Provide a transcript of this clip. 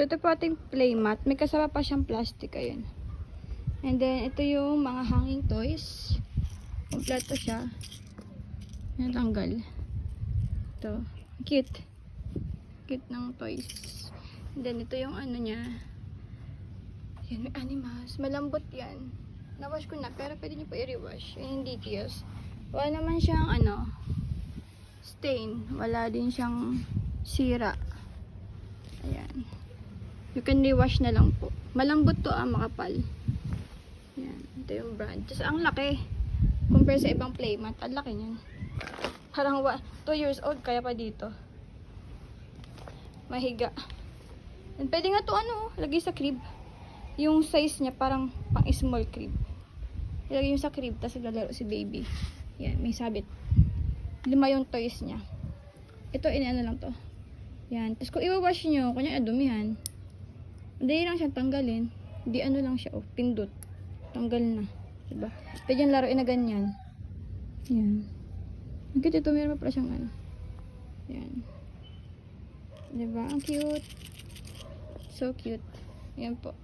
Ito po ating playmat. May kasama pa siyang plastic. Ayun. And then, ito yung mga hanging toys. Kompleto siya. Natanggal. Ito. Cute. Cute ng toys. And then, ito yung ano niya. Yan, may animals. Malambot yan. Nawash ko na, pero pwede niyo po i-rewash. Yung details. Wala naman siyang ano, stain. Wala din siyang sira. Ayan. You can rewash na lang po. Malambot to makapal. Ayan. Ito yung brand. Tapos ang laki. Compare sa ibang playmat. Ang laki niyan. Parang 2 years old kaya pa dito. Mahiga. And pwede nga to lagay sa crib. Yung size niya parang pang small crib. Ilagay yung sa crib, tapos lalaro si baby. Yan, may sabit. 5 yung toys niya. Ito, inaano lang to. Yan. Tapos kung i-wash nyo, kanya adumihan, hindi lang siya tanggalin. Hindi lang siya, pindot. Tanggal na. Diba? Pwede yung laruin na ganyan. Yan. Nagkita ito, meron pa pala siyang Yan. Diba? Ang cute. So cute. Yan po.